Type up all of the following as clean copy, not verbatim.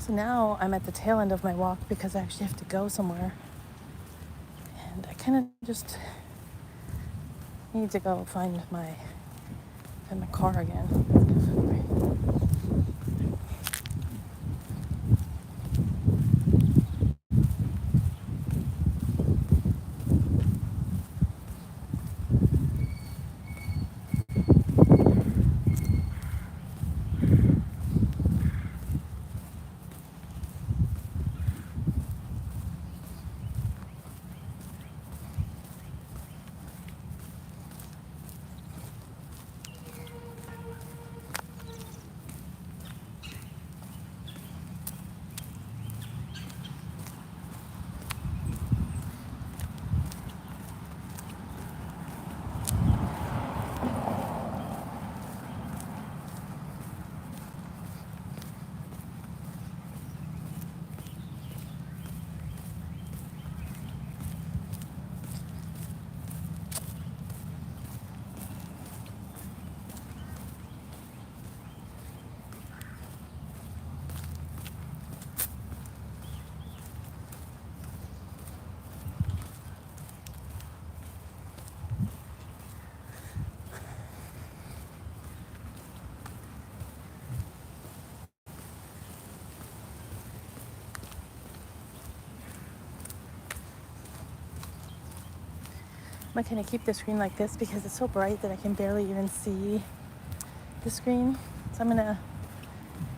So now I'm at the tail end of my walk because I actually have to go somewhere. And I kind of just need to go find my car again. I'm going to keep the screen like this because it's so bright that I can barely even see the screen. So I'm going to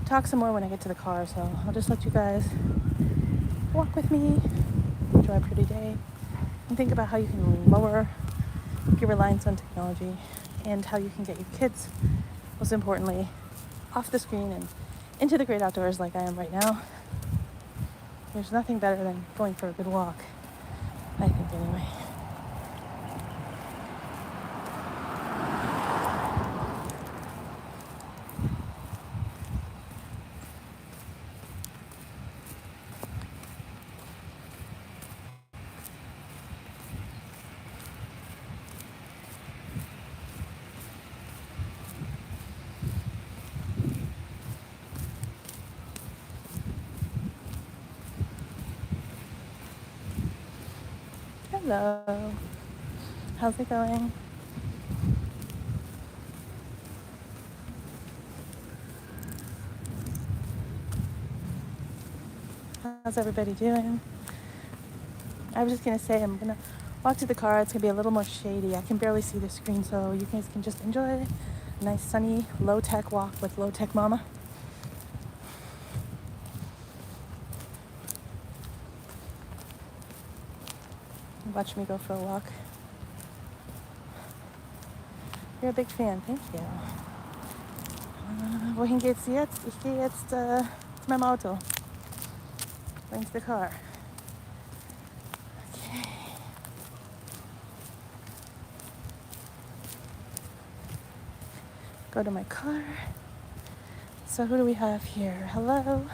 talk some more when I get to the car. So I'll just let you guys walk with me, enjoy a pretty day, and think about how you can lower your reliance on technology and how you can get your kids, most importantly, off the screen and into the great outdoors like I am right now. There's nothing better than going for a good walk, I think anyway. Hello. How's it going? How's everybody doing? I was just going to say I'm going to walk to the car. It's going to be a little more shady. I can barely see the screen, so you guys can just enjoy a nice sunny low-tech walk with LowTech Mama. Watch me go for a walk. You're a big fan, thank you. Wohin geht's jetzt? Ich gehe jetzt zu meinem Auto. Going to the car. Okay. Go to my car. So who do we have here? Hello.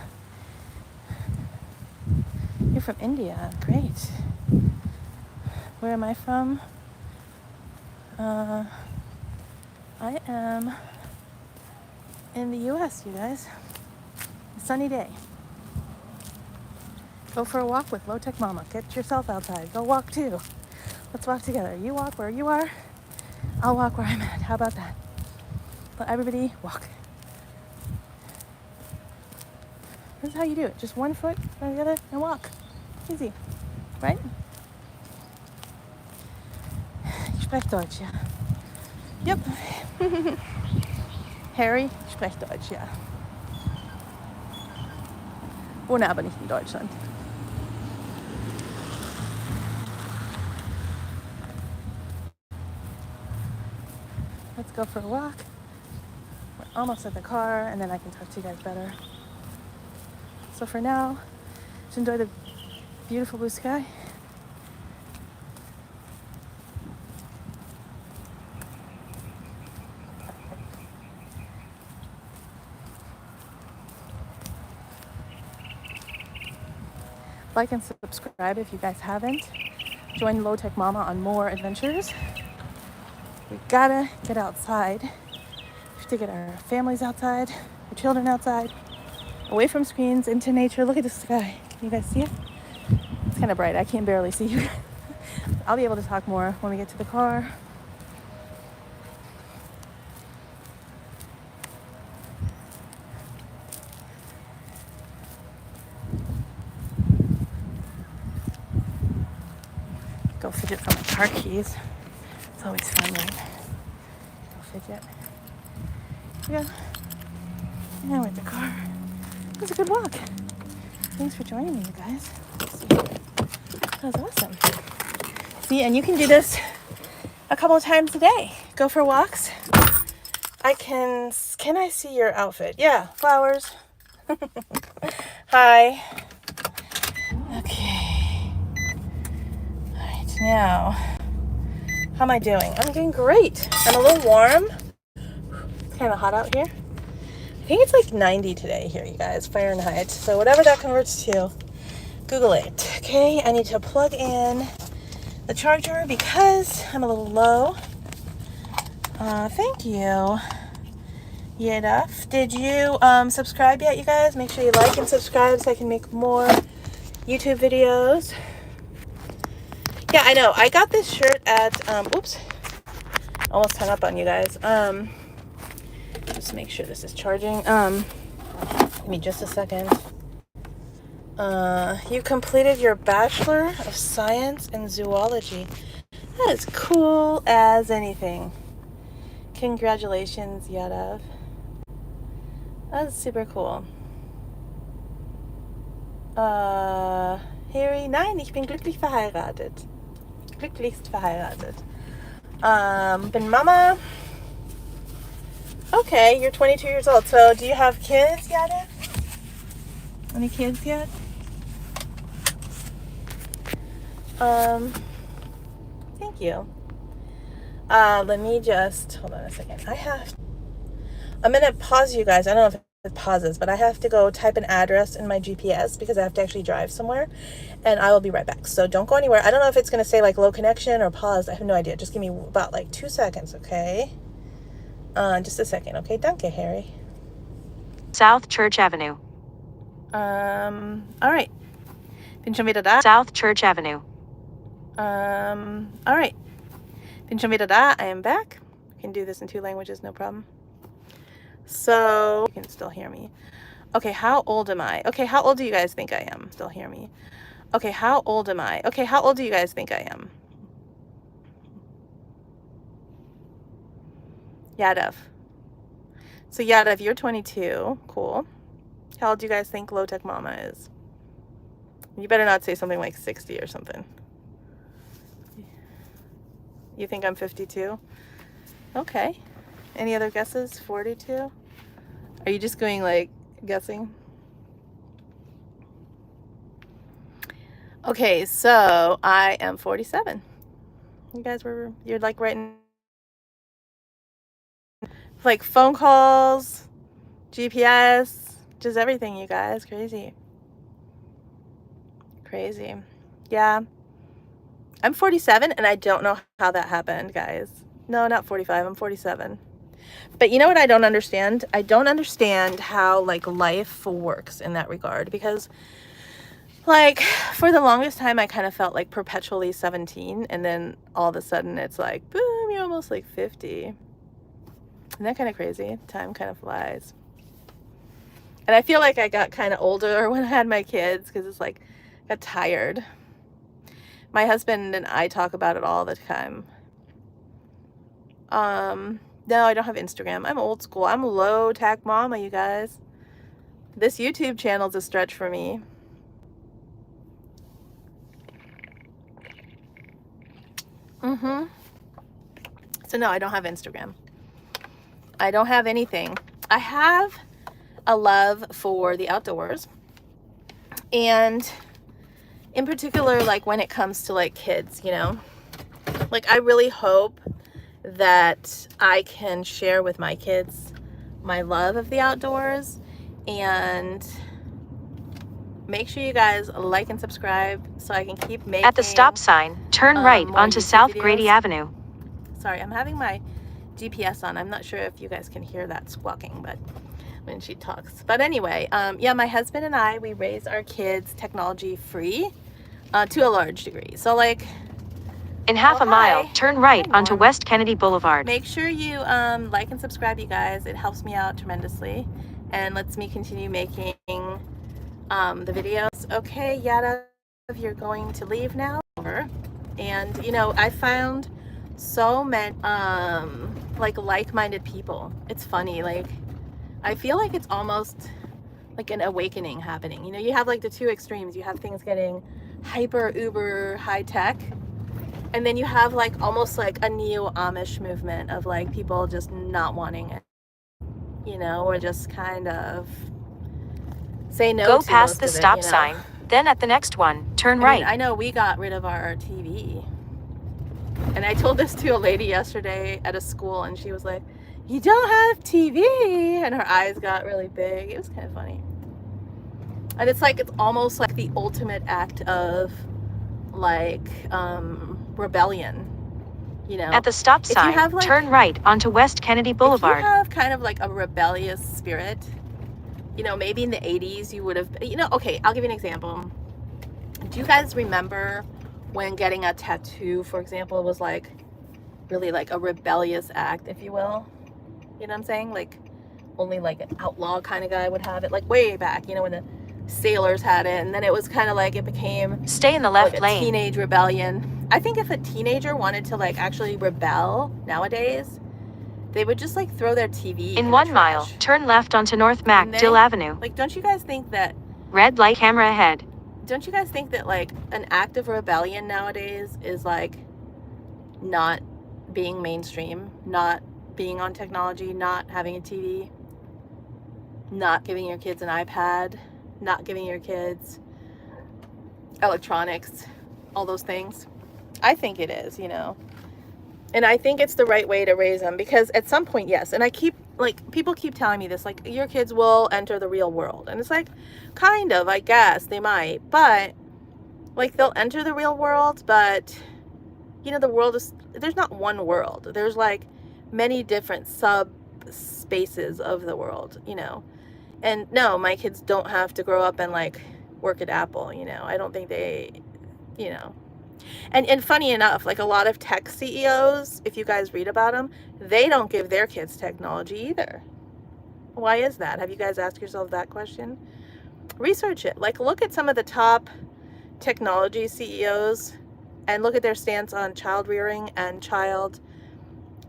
You're from India. Great. Where am I from? I am in the US, you guys. A sunny day. Go for a walk with LowTech Mama. Get yourself outside. Go walk too. Let's walk together. You walk where you are. I'll walk where I'm at. How about that? Let everybody walk. This is how you do it. Just one foot in front of the other and walk. Easy. Right? Ich spreche Deutsch, ja. Yep. Harry spricht Deutsch, ja. Wohne aber nicht in Deutschland. Let's go for a walk. We're almost at the car, and then I can talk to you guys better. So for now, just enjoy the beautiful blue sky. Like and subscribe if you guys haven't. Join LowTech Mama on more adventures. We gotta get outside. We have to get our families outside, our children outside, away from screens, into nature. Look at the sky. You guys see it? It's kind of bright. I can barely see you. I'll be able to talk more when we get to the car. Go fidget for my car keys. It's always fun, right? Go fidget. Yeah. And we're at the car. It was a good walk. Thanks for joining me, you guys. That was awesome. See, and you can do this a couple of times a day. Go for walks. Can I see your outfit? Yeah, flowers. Hi. Okay. All right, now, how am I doing? I'm doing great. I'm a little warm. It's kind of hot out here. I think it's like 90 today here, you guys, Fahrenheit. So whatever that converts to, Google it. Okay, I need to plug in the charger because I'm a little low. Thank you. Yedaf. Did you subscribe yet, you guys? Make sure you like and subscribe so I can make more YouTube videos. Yeah, I know. I got this shirt at, oops. Almost hung up on you guys. Just make sure this is charging. Give me just a second. You completed your Bachelor of Science in Zoology. That is cool as anything. Congratulations, Yadav. That's super cool. Harry, nein, ich bin glücklich verheiratet. Glücklichst verheiratet. Bin Mama. Okay, you're 22 years old. So, do you have kids, Yadav? Any kids yet? Thank you. Let me just, hold on a second. I'm going to pause you guys. I don't know if it pauses, but I have to go type an address in my GPS because I have to actually drive somewhere, and I will be right back. So don't go anywhere. I don't know if it's going to say like low connection or pause. I have no idea. Just give me about like 2 seconds, okay? Just a second, okay? Danke, Harry. South Church Avenue. All right. Bin schon wieder da. South Church Avenue. All right. Bin schon wieder da. I am back. I can do this in 2 languages, no problem. So, you can still hear me. Okay, how old am I? Okay, how old do you guys think I am? Still hear me. Okay, how old am I? Okay, how old do you guys think I am? Yadav. So Yadav, you're 22. Cool. How old do you guys think LowTech Mama is? You better not say something like 60 or something. You think I'm 52? Okay. Any other guesses? 42? Are you just going like guessing? Okay, so I am 47. You guys you're like writing like phone calls, GPS, just everything, you guys. Crazy. Crazy. Yeah. I'm 47 and I don't know how that happened, guys. No, not 45. I'm 47. But you know what I don't understand? I don't understand how like life works in that regard, because like for the longest time I kind of felt like perpetually 17, and then all of a sudden it's like boom, you're almost like 50. Isn't that kind of crazy? Time kind of flies. And I feel like I got kind of older when I had my kids, because it's like I got tired. My husband and I talk about it all the time. No, I don't have Instagram. I'm old school. I'm LowTech Mama, you guys. This YouTube channel's a stretch for me. So no, I don't have Instagram. I don't have anything. I have a love for the outdoors. And in particular, like when it comes to like kids, you know, like I really hope that I can share with my kids my love of the outdoors. And make sure you guys like and subscribe so I can keep making. At the stop sign, turn right onto YouTube South videos. Grady Avenue. Sorry, I'm having my GPS on. I'm not sure if you guys can hear that squawking, but when she talks. But anyway, yeah, my husband and I, we raise our kids technology free to a large degree. So like, In half a mile, turn right Hi, onto Norm. West Kennedy Boulevard. Make sure you like and subscribe, you guys. It helps me out tremendously and lets me continue making the videos. Okay, Yada, you're going to leave now. And you know, I found so many like-minded people. It's funny, like I feel like it's almost like an awakening happening. You know, you have like the two extremes. You have things getting hyper uber high tech, and then you have like almost like a neo Amish movement of like people just not wanting it, you know, or just kind of say no Go to past most the of it, stop you know. sign, then at the next one, turn I right. mean, I know we got rid of our TV, and I told this to a lady yesterday at a school, and she was like, "You don't have TV," and her eyes got really big. It was kind of funny. And it's like, it's almost like the ultimate act of like rebellion, you know. At the stop If you sign, have like, turn right onto West Kennedy if you Boulevard. have kind of like a rebellious spirit, you know, maybe in the 80s you would have, you know, okay, I'll give you an example. Do you guys remember when getting a tattoo, for example, was like really like a rebellious act, if you will? You know what I'm saying? Like only like an outlaw kind of guy would have it, like way back, you know, when the sailors had it, and then it was kind of like it became Stay in the left like a lane. teenage rebellion. I think if a teenager wanted to like actually rebel nowadays, they would just like throw their TV In the 1 mile, trash. turn left onto North Wouldn't MacDill they? Avenue. Like, don't you guys think that Red light, camera ahead. don't you guys think that like an act of rebellion nowadays is like not being mainstream, not being on technology, not having a TV, not giving your kids an iPad, not giving your kids electronics, all those things? I think it is, you know. And I think it's the right way to raise them, because at some point, yes, and I keep, like, people keep telling me this, like, your kids will enter the real world. And it's like, kind of, I guess, they might. But, like, they'll enter the real world, but, you know, the world is, there's not one world. There's, like, many different sub-spaces of the world, you know. And, no, my kids don't have to grow up and, like, work at Apple, you know. I don't think they, you know. And funny enough, like a lot of tech CEOs, if you guys read about them, they don't give their kids technology either. Why is that? Have you guys asked yourself that question? Research it. Like, look at some of the top technology CEOs and look at their stance on child rearing and child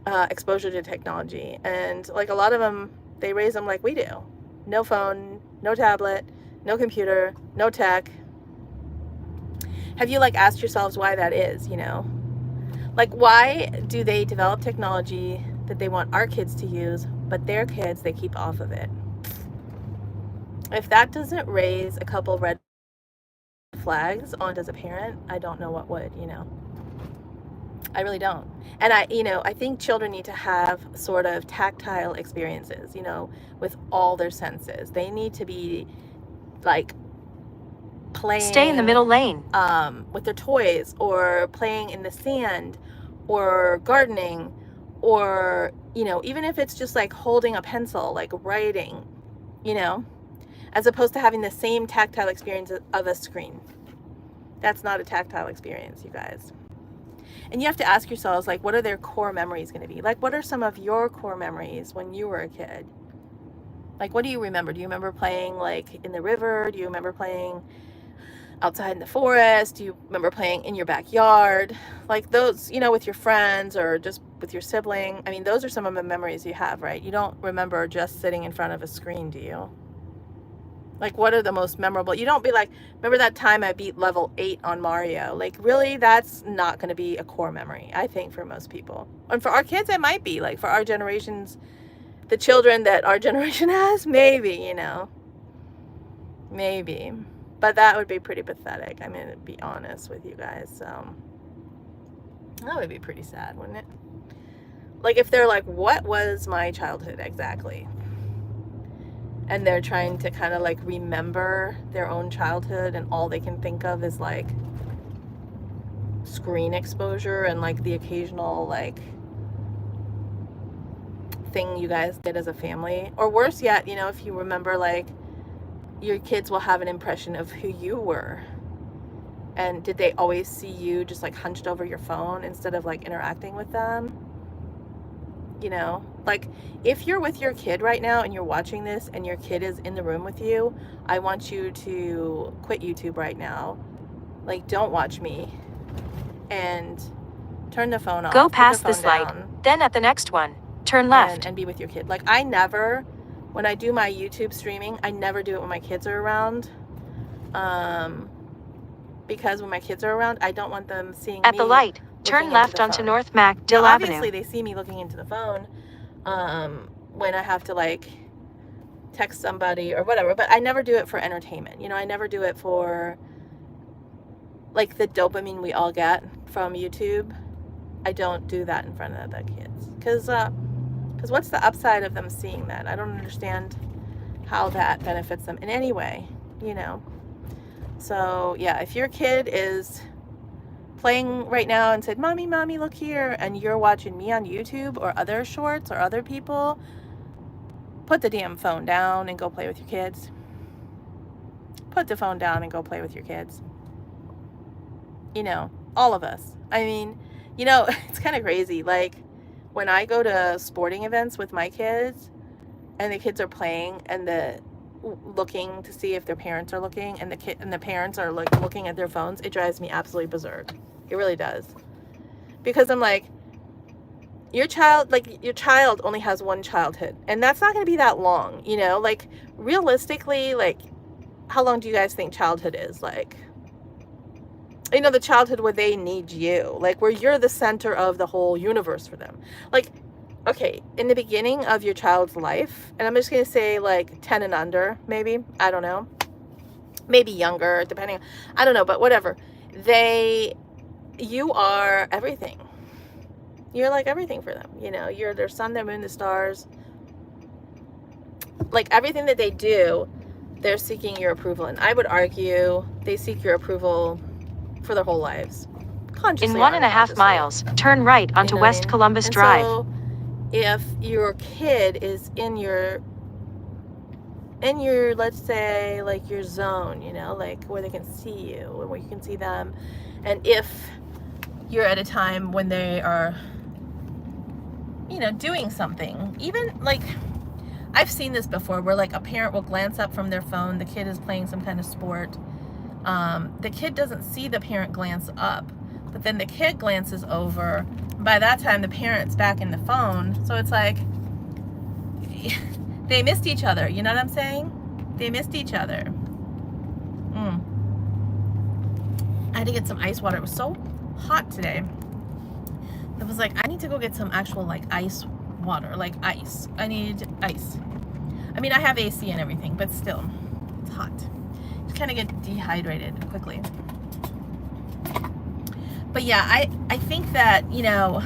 exposure to technology. And like a lot of them, they raise them like we do. No phone, no tablet, no computer, no tech. Have you like asked yourselves why that is, you know? Like, why do they develop technology that they want our kids to use, but their kids, they keep off of it? If that doesn't raise a couple red flags on as a parent, I don't know what would, you know? I really don't. And I think children need to have sort of tactile experiences, you know, with all their senses. They need to be like playing, Stay in the middle lane, with their toys, or playing in the sand, or gardening, or, you know, even if it's just like holding a pencil, like writing, you know, as opposed to having the same tactile experience of a screen. That's not a tactile experience, you guys. And you have to ask yourselves, like, what are their core memories going to be? Like, what are some of your core memories when you were a kid? Like, what do you remember? Do you remember playing like in the river? Do you remember playing outside in the forest? Do you remember playing in your backyard? Like those, you know, with your friends or just with your sibling. I mean, those are some of the memories you have, right? You don't remember just sitting in front of a screen, do you? Like, what are the most memorable? You don't be like, remember that time I beat level 8 on Mario? Like, really, that's not going to be a core memory, I think, for most people. And for our kids, it might be. Like, for our generations, the children that our generation has, maybe, you know. Maybe. But that would be pretty pathetic. I mean, to be honest with you guys. So, that would be pretty sad, wouldn't it? Like, if they're like, what was my childhood exactly? And they're trying to kind of like remember their own childhood, and all they can think of is like screen exposure and like the occasional like thing you guys did as a family. Or worse yet, you know, if you remember, like, your kids will have an impression of who you were. And did they always see you just like hunched over your phone instead of like interacting with them? You know, like if you're with your kid right now and you're watching this and your kid is in the room with you, I want you to quit YouTube right now. Like, don't watch me and turn the phone off. Go Put the past phone this light. down, Then at the next one, turn left. and be with your kid. Like, I never, when I do my YouTube streaming, I never do it when my kids are around. Because when my kids are around, I don't want them seeing At me the light, looking turn into left the onto phone. North Macdill Now, obviously, Avenue. they see me looking into the phone when I have to, like, text somebody or whatever, but I never do it for entertainment. You know, I never do it for, like, the dopamine we all get from YouTube. I don't do that in front of the kids. Because what's the upside of them seeing that? I don't understand how that benefits them in any way, you know. So, yeah, if your kid is playing right now and said, Mommy, look here, and you're watching me on YouTube or other shorts or other people, put the damn phone down and go play with your kids. Put the phone down and go play with your kids. You know, all of us. I mean, you know, it's kind of crazy. Like, when I go to sporting events with my kids and the kids are playing and looking to see if their parents are looking and the parents are like looking at their phones, it drives me absolutely berserk. It really does. Because I'm like, your child only has one childhood, and that's not going to be that long, you know? Like, realistically, like, how long do you guys think childhood is? Like, you know, the childhood where they need you, like, where you're the center of the whole universe for them. Like, okay, in the beginning of your child's life, and I'm just going to say, like, 10 and under, maybe, I don't know, maybe younger, depending, I don't know, but whatever, you are everything. You're like everything for them, you know. You're their sun, their moon, the stars. Like, everything that they do, they're seeking your approval. And I would argue they seek your approval for their whole lives. Consciously. In 1.5 miles, turn right onto West Columbus Drive. So if your kid is in your, let's say, like, your zone, you know, like where they can see you and where you can see them, and if you're at a time when they are, you know, doing something, even like, I've seen this before where, like, a parent will glance up from their phone, the kid is playing some kind of sport, the kid doesn't see the parent glance up, but then the kid glances over, by that time the parent's back in the phone, so it's like they missed each other, you know what I'm saying? They missed each other. I had to get some ice water. It was so hot today. It was like, I need to go get some actual, like, ice water, like ice. I need ice. I mean, I have AC and everything, but still, it's hot. Just kind of get dehydrated quickly. But yeah, I think that, you know,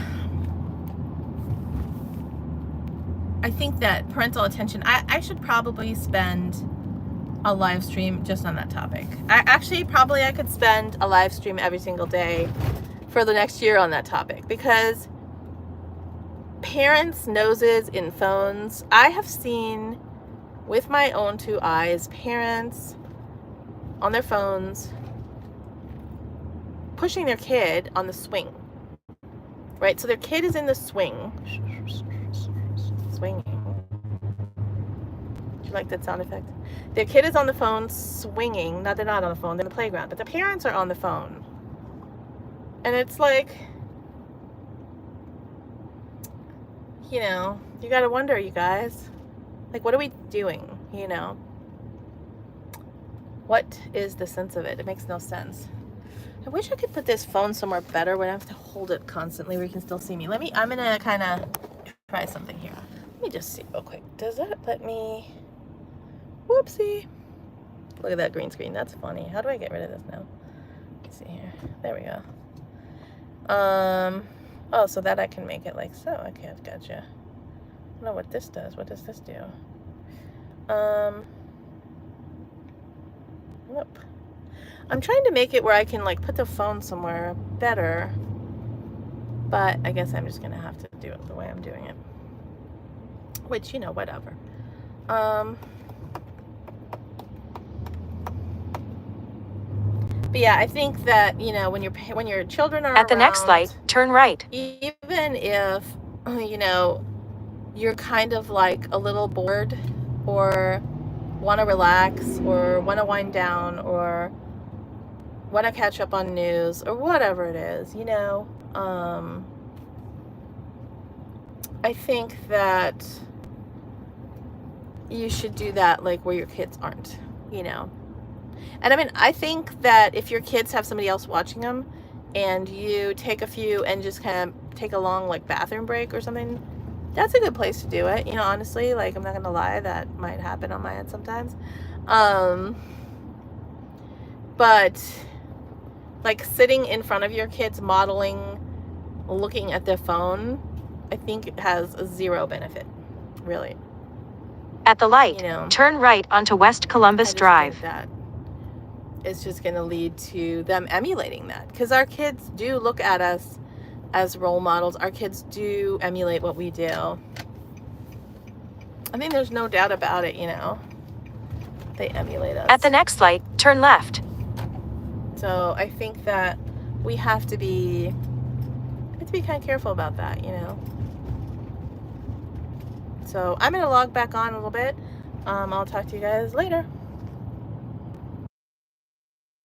I think that parental attention, I should probably spend a live stream just on that topic. I could spend a live stream every single day for the next year on that topic, because parents' noses in phones, I have seen with my own two eyes, parents on their phones pushing their kid on the swing, right? So their kid is in the swing, swinging. Do you like that sound effect? Their kid is on the phone swinging. No, they're not on the phone, they're in the playground, but the parents are on the phone. And it's like, you know, you gotta wonder, you guys, like, what are we doing, you know? What is the sense of it? It makes no sense. I wish I could put this phone somewhere better where I have to hold it constantly where you can still see me. I'm gonna kind of try something here. Let me just see real quick. Does that let me? Whoopsie. Look at that green screen. That's funny. How do I get rid of this now? Let's see here. There we go. Oh, so that I can make it like so. Okay, I've gotcha. I don't know what this does. What does this do? Nope. I'm trying to make it where I can, like, put the phone somewhere better, but I guess I'm just gonna have to do it the way I'm doing it. which, you know, whatever. But yeah, I think that, you know, when your children are At the next light, around, turn right. even if, you know, you're kind of like a little bored or want to relax or want to wind down or want to catch up on news or whatever it is, you know, I think that you should do that like where your kids aren't, you know. And I mean, I think that if your kids have somebody else watching them and you take a few and just kind of take a long like bathroom break or something, that's a good place to do it. You know, honestly, like I'm not gonna lie, that might happen on my end sometimes. But like sitting in front of your kids modeling, looking at their phone, I think it has zero benefit, really. At the light, You know, turn right onto West Columbus Drive. That it's just going to lead to them emulating that, because our kids do look at us as role models. Our kids do emulate what we do. I think there's no doubt about it, you know. They emulate us. At the next light, turn left. So I think that we have to be kind of careful about that, you know. So I'm going to log back on a little bit. I'll talk to you guys later.